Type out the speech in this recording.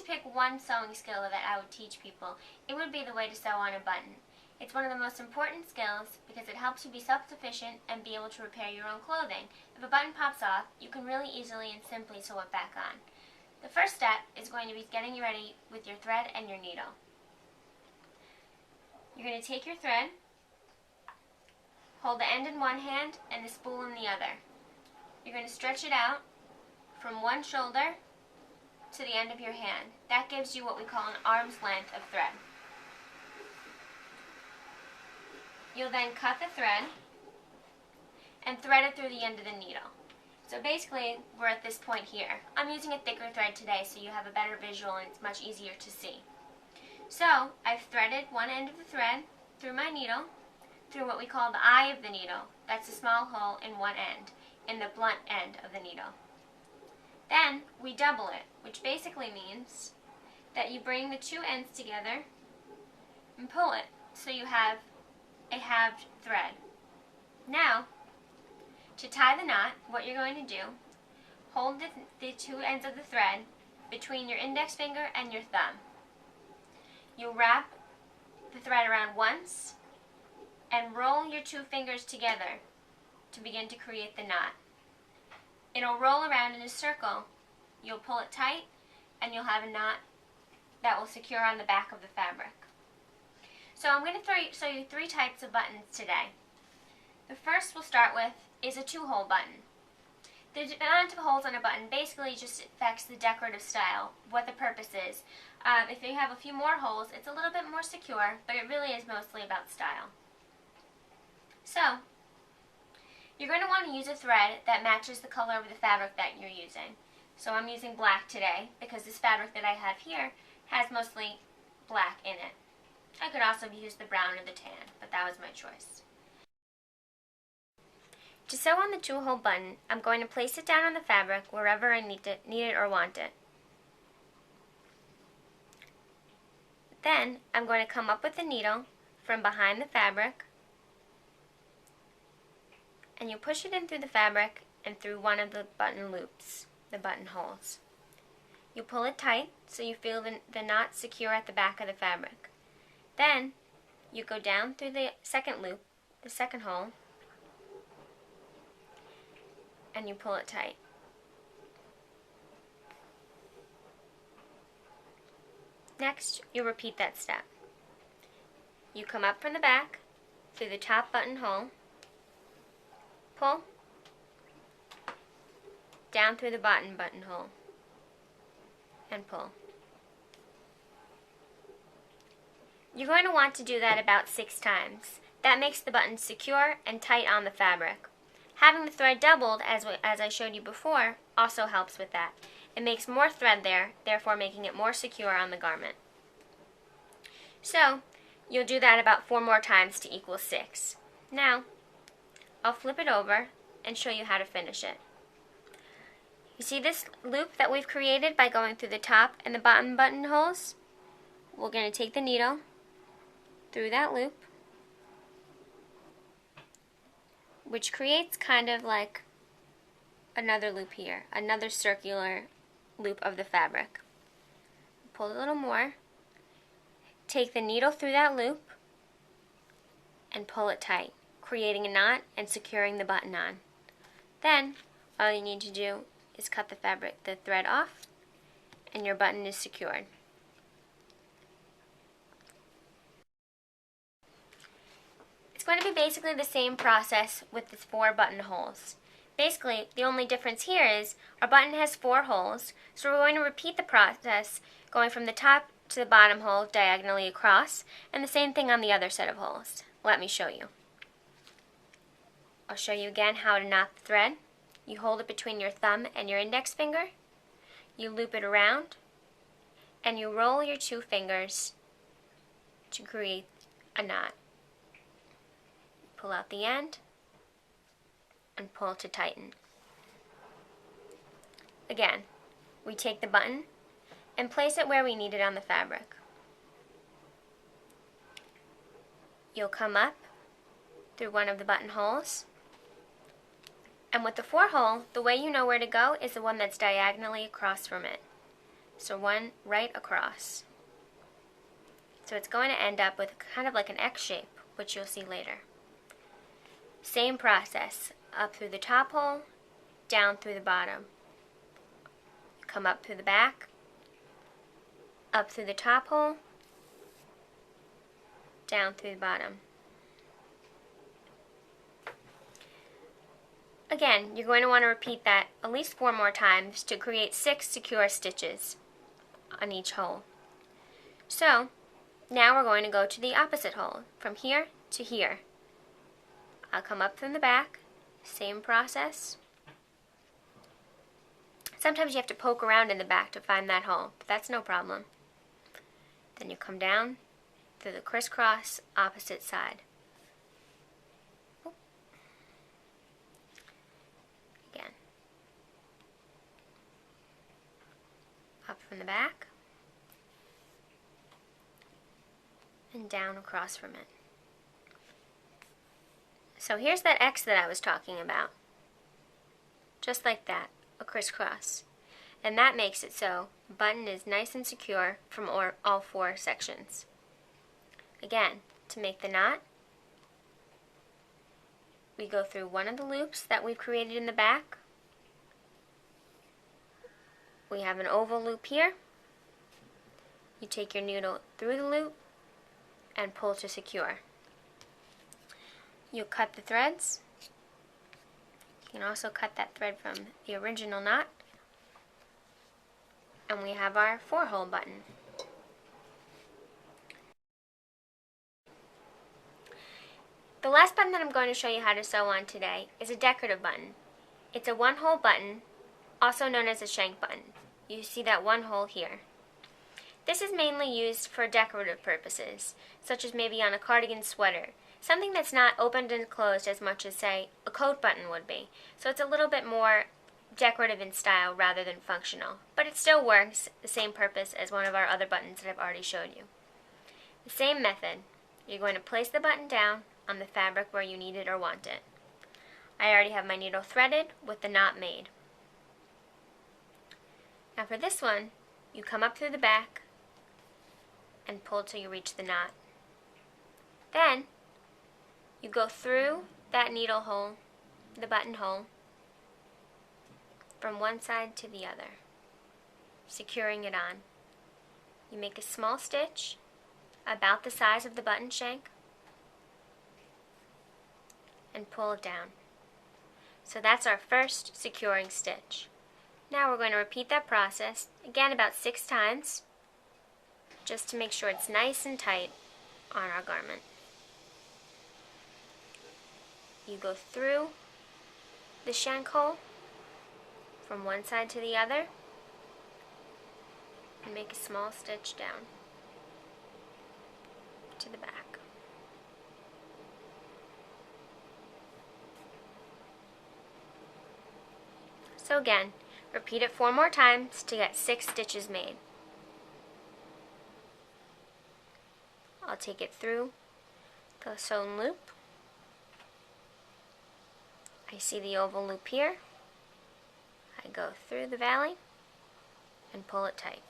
pick one sewing skill that I would teach people, it would be the way to sew on a button. It's one of the most important skills because it helps you be self-sufficient and be able to repair your own clothing. If a button pops off, you can really easily and simply sew it back on. The first step is going to be getting you ready with your thread and your needle. You're going to take your thread, hold the end in one hand and the spool in the other. You're going to stretch it out from one shoulder to the end of your hand. That gives you what we call an arm's length of thread. You'll then cut the thread and thread it through the end of the needle. So basically, we're at this point here. I'm using a thicker thread today so you have a better visual and it's much easier to see. So, I've threaded one end of the thread through my needle, through what we call the eye of the needle. That's a small hole in one end, in the blunt end of the needle. Then, we double it, which basically means that you bring the two ends together and pull it so you have a halved thread. Now, to tie the knot, what you're going to do, hold the two ends of the thread between your index finger and your thumb. You'll wrap the thread around once and roll your two fingers together to begin to create the knot. It'll roll around in a circle. You'll pull it tight and you'll have a knot that will secure on the back of the fabric. So I'm going to show you three types of buttons today. The first we'll start with is a two-hole button. The amount of holes on a button basically just affects the decorative style, what the purpose is. If you have a few more holes, it's a little bit more secure, but it really is mostly about style. So, you're going to want to use a thread that matches the color of the fabric that you're using. So I'm using black today because this fabric that I have here has mostly black in it. I could also use the brown or the tan, but that was my choice. To sew on the two-hole button, I'm going to place it down on the fabric wherever I need it or want it. Then, I'm going to come up with the needle from behind the fabric, and you push it in through the fabric and through one of the button loops, the button holes. You pull it tight so you feel the knot secure at the back of the fabric. Then, you go down through the second loop, the second hole, and you pull it tight. Next, you repeat that step. You come up from the back, through the top button hole, pull, down through the bottom buttonhole, and pull. You're going to want to do that about 6 times. That makes the button secure and tight on the fabric. Having the thread doubled, as I showed you before, also helps with that. It makes more thread there, therefore making it more secure on the garment. So, you'll do that about 4 more times to equal 6. Now, I'll flip it over and show you how to finish it. You see this loop that we've created by going through the top and the bottom buttonholes? We're going to take the needle through that loop, which creates kind of like another loop here, another circular loop of the fabric. Pull a little more, take the needle through that loop, and pull it tight, creating a knot and securing the button on. Then, all you need to do is cut the thread off, and your button is secured. It's going to be basically the same process with the 4 buttonholes. Basically, the only difference here is our button has 4 holes, so we're going to repeat the process going from the top to the bottom hole diagonally across, and the same thing on the other set of holes. Let me show you. I'll show you again how to knot the thread. You hold it between your thumb and your index finger, you loop it around, and you roll your 2 fingers to create a knot. Pull out the end and pull to tighten. Again, we take the button and place it where we need it on the fabric. You'll come up through one of the buttonholes, and with the 4 hole, the way you know where to go is the one that's diagonally across from it. So one right across. So it's going to end up with kind of like an X shape, which you'll see later. Same process, up through the top hole, down through the bottom. Come up through the back, up through the top hole, down through the bottom. Again, you're going to want to repeat that at least 4 more times to create 6 secure stitches on each hole. So, now we're going to go to the opposite hole, from here to here. I'll come up from the back, same process. Sometimes you have to poke around in the back to find that hole, but that's no problem. Then you come down through the crisscross opposite side. Again. Up from the back. And down across from it. So here's that X that I was talking about. Just like that, a crisscross. And that makes it so the button is nice and secure from all 4 sections. Again, to make the knot, we go through one of the loops that we've created in the back. We have an oval loop here. You take your needle through the loop and pull to secure. You'll cut the threads. You can also cut that thread from the original knot. And we have our 4-hole button. The last button that I'm going to show you how to sew on today is a decorative button. It's a 1-hole button, also known as a shank button. You see that 1 hole here. This is mainly used for decorative purposes, such as maybe on a cardigan sweater, something that's not opened and closed as much as, say, a coat button would be. So it's a little bit more decorative in style rather than functional, but it still works the same purpose as one of our other buttons that I've already showed you. The same method. You're going to place the button down on the fabric where you need it or want it. I already have my needle threaded with the knot made. Now for this one, you come up through the back and pull till you reach the knot. Then, you go through that needle hole, the button hole, from one side to the other, securing it on. You make a small stitch about the size of the button shank and pull it down. So that's our first securing stitch. Now we're going to repeat that process again about 6 times, just to make sure it's nice and tight on our garment. You go through the shank hole from one side to the other and make a small stitch down to the back. So again, repeat it 4 more times to get 6 stitches made. I'll take it through the sewn loop. I see the oval loop here. I go through the valley and pull it tight.